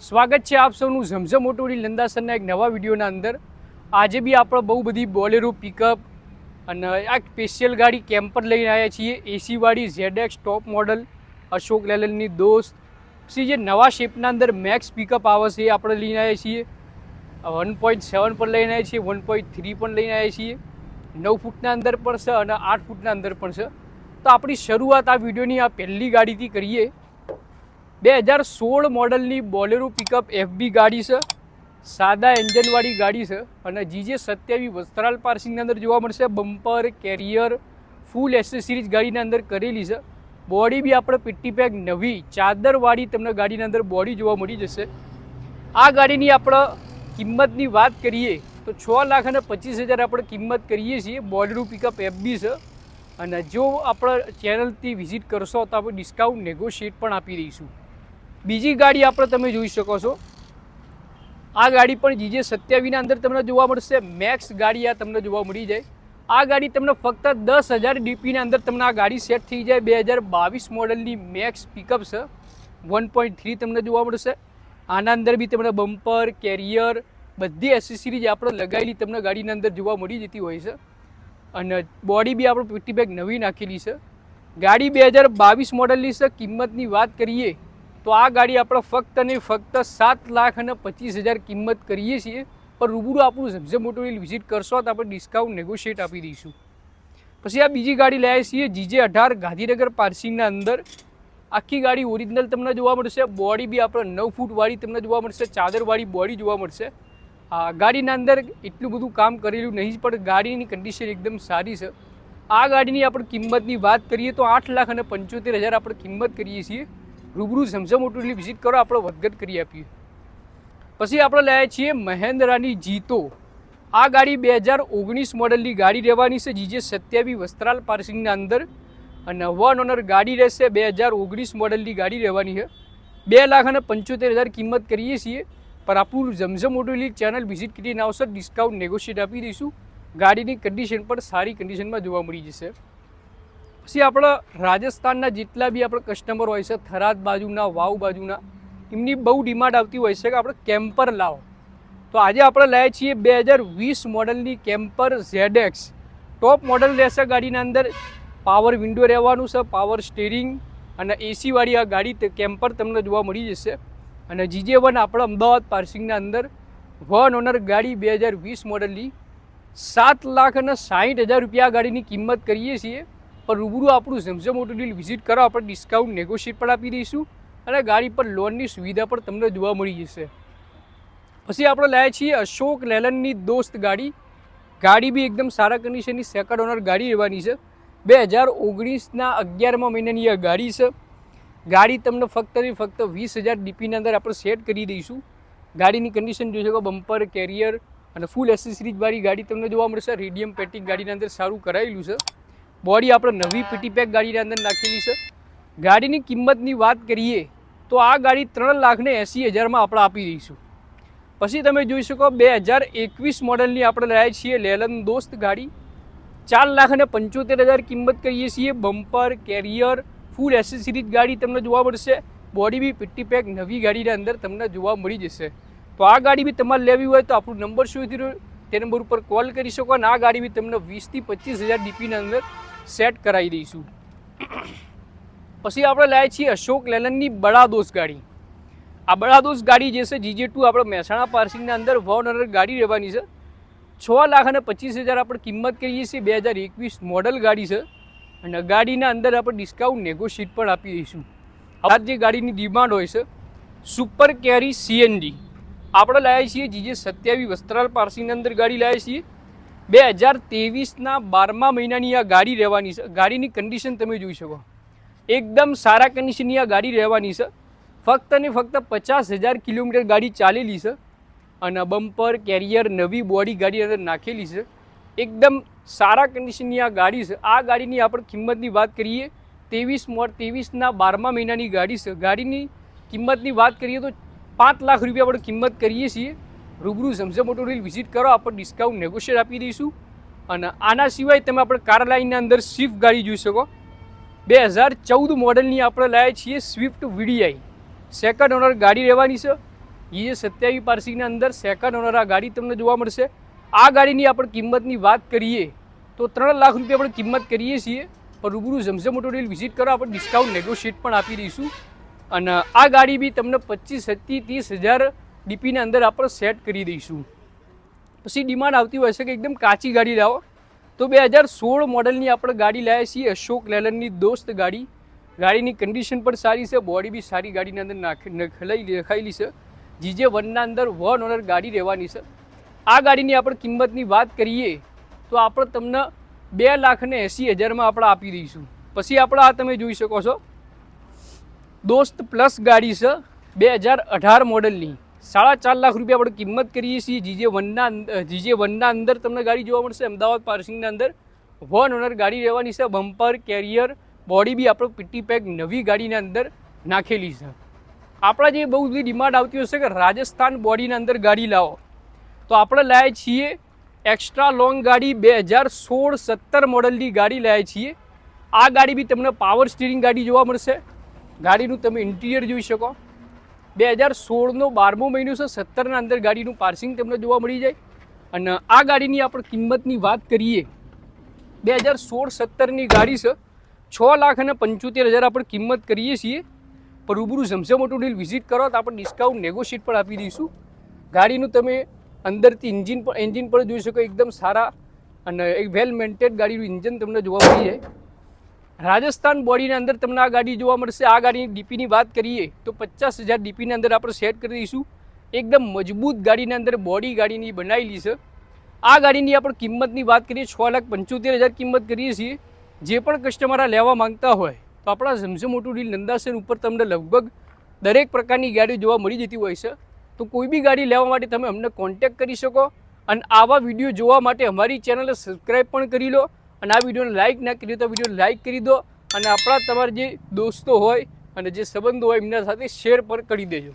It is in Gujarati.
સ્વાગત છે આપ સૌનું ઝમઝમ ઓટોડી લંદાસરના એક નવા વિડીયોના અંદર. આજે બી આપણે બહુ બધી બોલેરો પિકઅપ અને આ સ્પેશિયલ ગાડી કેમ્પર લઈને આવ્યા છીએ. એસીવાળી ZX ટોપ મોડલ અશોક લેલનની દોસ્ત. પછી જે નવા શેપના અંદર મેક્સ પિકઅપ આવે છે એ આપણે લઈને આવ્યા છીએ. 1.7 પણ લઈને આવ્યા છીએ, 1.3 પણ લઈને આવ્યા છીએ. 9 ફૂટના અંદર પણ છે અને 8 ફૂટના અંદર પણ છે. તો આપણી શરૂઆત આ વિડીયોની આ પહેલી ગાડીથી કરીએ. 2016 મોડલની બોલેરો પિકઅપ FB ગાડી છે. સાદા એન્જિનવાળી ગાડી છે અને GJ27 વસ્ત્રાલ પાર્સિંગની અંદર જોવા મળશે. બમ્પર, કેરિયર, ફૂલ એસેસરીઝ ગાડીના અંદર કરેલી છે. બોડી બી આપણે પીટી પેક નવી ચાદરવાળી તમને ગાડીના અંદર બોડી જોવા મળી જશે. આ ગાડીની આપણે કિંમતની વાત કરીએ તો 6,25,000 આપણે કિંમત કરીએ છીએ. બોલેરો પિકઅપ FB છે અને જો આપણે ચેનલથી વિઝિટ કરશો તો આપણે ડિસ્કાઉન્ટ નેગોશિએટ પણ આપી દઈશું. બીજી ગાડી આપણે તમે જોઈ શકો છો. આ ગાડી પણ GJ27ના અંદર તમને જોવા મળશે. મેક્સ ગાડી આ તમને જોવા મળી જાય. આ ગાડી તમને ફક્ત 10,000 DPના અંદર તમને આ ગાડી સેટ થઈ જાય. 2022 મોડલની મેક્સ પિકઅપ છે. 1.3 તમને જોવા મળશે. આના અંદર બી તમને બમ્પર, કેરિયર બધી એસેસરીઝ આપણે લગાવેલી તમને ગાડીના અંદર જોવા મળી જતી હોય છે અને બોડી બી આપણે પીટી બેગ નવી નાખેલી છે. ગાડી 2022 મોડલની છે. કિંમતની વાત કરીએ તો આ ગાડી આપણે ફક્ત ને ફક્ત 7,25,000 કિંમત કરીએ છીએ. પણ રૂબરૂ આપણું ઝમઝમ ઓટોમોબાઈલ વિઝિટ કરશો તો આપણે ડિસ્કાઉન્ટ નેગોશિએટ આપી દઈશું. પછી આ બીજી ગાડી લાવીએ છીએ GJ18 ગાંધીનગર પાર્સિંગના અંદર. આખી ગાડી ઓરિજિનલ તમને જોવા મળશે. બોડી બી આપણે 9 ફૂટવાળી તમને જોવા મળશે. ચાદરવાળી બોડી જોવા મળશે. ગાડીના અંદર એટલું બધું કામ કરેલું નહીં પણ ગાડીની કન્ડિશન એકદમ સારી છે. આ ગાડીની આપણે કિંમતની વાત કરીએ તો 8,75,000 આપણે કિંમત કરીએ છીએ. રૂબરૂ ઝમઝમ ઓટોમોબાઈલ વિઝિટ કરો, આપણે વધઘટ કરી આપીએ. પછી આપણે લાવ્યા છીએ મહેન્દ્રાની જીતો. આ ગાડી 2019 મોડલની ગાડી રહેવાની છે. GJ27 વસ્ત્રાલ પાર્સિંગના અંદર અને 1 ઓનર ગાડી રહેશે. 2019 મોડલની ગાડી રહેવાની છે. 2,75,000 કિંમત કરીએ છીએ. પણ આપણું ઝમઝમ ઓટોમોબાઈલ ચેનલ વિઝિટ કરીને આવશે, ડિસ્કાઉન્ટ નેગોશિએટ આપી દઈશું. ગાડીની કન્ડિશન પણ સારી કન્ડિશનમાં જોવા મળી જશે. પછી આપણા રાજસ્થાનના જેટલા બી આપણે કસ્ટમર હોય છે, થરાદ બાજુના, વાવ બાજુના, એમની બહુ ડિમાન્ડ આવતી હોય છે કે આપણે કેમ્પર લાવો. તો આજે આપણે લાવ્યા છીએ 2020 મોડલની કેમ્પર ZX ટોપ મોડલ રહેશે. ગાડીના અંદર પાવર વિન્ડો રહેવાનું છે, પાવર સ્ટીરિંગ અને એસીવાળી આ ગાડી કેમ્પર તમને જોવા મળી જશે. અને GJ1 આપણે અમદાવાદ પાર્સિંગના અંદર 1 ઓનર ગાડી 2020 મોડલની 7,60,000 રૂપિયા ગાડીની કિંમત કરીએ છીએ. પણ રૂબરૂ આપણું ઝમઝમ ઓટોમોબાઈલ વિઝિટ કરો, આપણે ડિસ્કાઉન્ટ નેગોશિએટ પણ આપી દઈશું અને ગાડી પર લોનની સુવિધા પણ તમને જોવા મળી જશે. પછી આપણે લાવ્યા છીએ અશોક લેલનની દોસ્ત ગાડી. ગાડી બી એકદમ સારા કન્ડિશનની સેકન્ડ ઓનર ગાડી રહેવાની છે. 2019ના 11મા મહિનાની આ ગાડી છે. ગાડી તમને ફક્ત ને ફક્ત 20,000 DPના અંદર આપણે સેટ કરી દઈશું. ગાડીની કન્ડિશન જોઈ શકો. બમ્પર, કેરિયર અને ફૂલ એસેસરીઝવાળી ગાડી તમને જોવા મળશે. રેડિયમ પેટિંગ ગાડીના અંદર સારું કરાયેલું છે. બોડી આપણે નવી પીટી પેક ગાડીના અંદર નાખેલી છે. ગાડીની કિંમતની વાત કરીએ તો આ ગાડી 3,80,000માં આપણે આપી દઈશું. પછી તમે જોઈ શકો 2021 મોડલની આપણે લાવ્યા છીએ લેલન દોસ્ત ગાડી. 4,75,000 કિંમત કરીએ છીએ. બમ્પર, કેરિયર, ફૂલ એસેસરીઝ ગાડી તમને જોવા મળશે. બોડી બી પીટી પેક નવી ગાડીના અંદર તમને જોવા મળી જશે. તો આ ગાડી બી તમારે લેવી હોય તો આપણું નંબર શું થયો તે નંબર ઉપર કોલ કરી શકો અને આ ગાડી બી તમને 20,000 થી 25,000 DPના અંદર સેટ કરાવી દઈશું. પછી આપણે લાવીએ છીએ અશોક લેલનની બડા દોસ્ત ગાડી. આ બડા દોસ્ત ગાડી જે છે GJ2 આપણે મહેસાણા પાર્સિંગના અંદર 1 ઓનર ગાડી રહેવાની છે. 6,25,000 આપણે કિંમત કરીએ છીએ. 2021 મોડલ ગાડી છે અને ગાડીના અંદર આપણે ડિસ્કાઉન્ટ નેગોશિએટ પણ આપી દઈશું. આ જે ગાડીની ડિમાન્ડ હોય છે સુપર કેરી CNG આપણે લાવ્યા છીએ GJ27 વસ્ત્રાલ પાર્સિંગના અંદર ગાડી લાવ્યા છીએ. 2023ના 12મા મહિનાની આ ગાડી રહેવાની છે. ગાડીની કન્ડિશન તમે જોઈ શકો. એકદમ સારા કન્ડિશનની આ ગાડી રહેવાની છે. ફક્ત ને ફક્ત 50,000 કિલોમીટર ગાડી ચાલેલી છે અને બમ્પર, કેરિયર, નવી બોડી ગાડી અંદર નાખેલી છે. એકદમ સારા કન્ડિશનની આ ગાડી છે. આ ગાડીની આપણે કિંમતની વાત કરીએ 23ના 12મા મહિનાની ગાડી છે. ગાડીની કિંમતની વાત કરીએ તો 5 લાખ રૂપિયા આપણે કિંમત કરીએ છીએ. રૂબરૂ ઝમઝમ ઓટોમોબાઈલ વિઝિટ કરો, આપણે ડિસ્કાઉન્ટ નેગોશિએટ આપી દઈશું. અને આના સિવાય તમે આપણે કાર લાઇનના અંદર સ્વિફ્ટ ગાડી જોઈ શકો. 2014 મોડલની આપણે લાવ્યા છીએ સ્વિફ્ટ VDI. સેકન્ડ ઓનર ગાડી રહેવાની છે. GJ27 પાર્સિંગના અંદર સેકન્ડ ઓનર આ ગાડી તમને જોવા મળશે. આ ગાડીની આપણે કિંમતની વાત કરીએ તો 3 લાખ રૂપિયા આપણે કિંમત કરીએ છીએ, પણ રૂબરૂ ઝમઝમ ઓટો ડીલ વિઝિટ કરો, આપણે ડિસ્કાઉન્ટ નેગોશિએટ પણ આપી દઈશું. અને આ ગાડી બી તમને 25-30 ડીપીના અંદર આપણે સેટ કરી દઈશું. પછી ડિમાન્ડ આવતી હોય છે કે એકદમ કાચી ગાડી લાવો, તો 2016 મોડલની આપણે ગાડી લાવ્યા છીએ, અશોક લેલનની દોસ્ત ગાડી. ગાડીની કન્ડિશન પણ સારી છે, બોડી બી સારી ગાડીની અંદર નખાયેલી છે. GJ1ના અંદર 1 ઓનર ગાડી રહેવાની છે. આ ગાડીની આપણે કિંમતની વાત કરીએ તો આપણે તમને 2,80,000 આપણે આપી દઈશું. પછી આપણે આ તમે જોઈ શકો છો દોસ્ત પ્લસ ગાડી છે 2018 મોડલની, 4.5 લાખ રૂપિયા આપણે કિંમત કરીએ છીએ. GJ1ના અંદર તમને ગાડી જોવા મળશે, અમદાવાદ પાર્સિંગના અંદર 1 ઓનર ગાડી રહેવાની છે. બમ્પર કેરિયર બોડી બી આપણે પીટી પેક નવી ગાડીના અંદર નાખેલી છે. આપણા જે બહુ બધી ડિમાન્ડ આવતી હશે કે રાજસ્થાન બોડીના અંદર ગાડી લાવો, તો આપણે લાવ્યા છીએ એક્સ્ટ્રા લોંગ ગાડી 2016-17 મોડલની ગાડી લાવ્યા છીએ. આ ગાડી બી તમને પાવર સ્ટીરિંગ ગાડી જોવા મળશે. ગાડીનું તમે ઇન્ટિરિયર જોઈ શકો. 2016નો 12મો મહિનો છે, 17ના અંદર ગાડીનું પાર્સિંગ તમને જોવા મળી જાય. અને આ ગાડીની આપણે કિંમતની વાત કરીએ 2016-17ની ગાડી છે, 6,75,000 આપણે કિંમત કરીએ છીએ. પણ રૂબરૂ ઝમઝમ ઓટો ડીલ વિઝિટ કરો તો આપણે ડિસ્કાઉન્ટ નેગોશિએટ પણ આપી દઈશું. ગાડીનું તમે અંદરથી એન્જિન પણ જોઈ શકો, એકદમ સારા અને એક વેલ મેન્ટેડ ગાડીનું ઇન્જિન તમને જોવા મળી જાય. રાજસ્થાન બોડીના અંદર તમને આ ગાડી જોવા મળશે. આ ગાડીની ડીપીની વાત કરીએ તો 50,000 ડીપીની અંદર આપણે સેટ કરી દઈશું. એકદમ મજબૂત ગાડીની અંદર બોડી ગાડીની બનાવેલી છે. આ ગાડીની આપણે કિંમતની વાત કરીએ 6,75,000 કિંમત કરીએ છીએ. જે પણ કસ્ટમર આ લેવા માંગતા હોય તો આપણા ઝમઝમ ઓટો ડીલ નંદાસન ઉપર તમને લગભગ દરેક પ્રકારની ગાડી જોવા મળી જતી હોય છે. તો કોઈ બી ગાડી લેવા માટે તમે અમને કોન્ટેક્ટ કરી શકો. અને આવા વિડીયો જોવા માટે અમારી ચેનલને સબસ્ક્રાઈબ પણ કરી લો. અને આ વિડીયોને લાઇક ના કરી તો વિડીયો લાઇક કરી દો. અને આપણા તમારા જે દોસ્તો હોય અને જે સંબંધો હોય એમના સાથે શેર પણ કરી દેજો.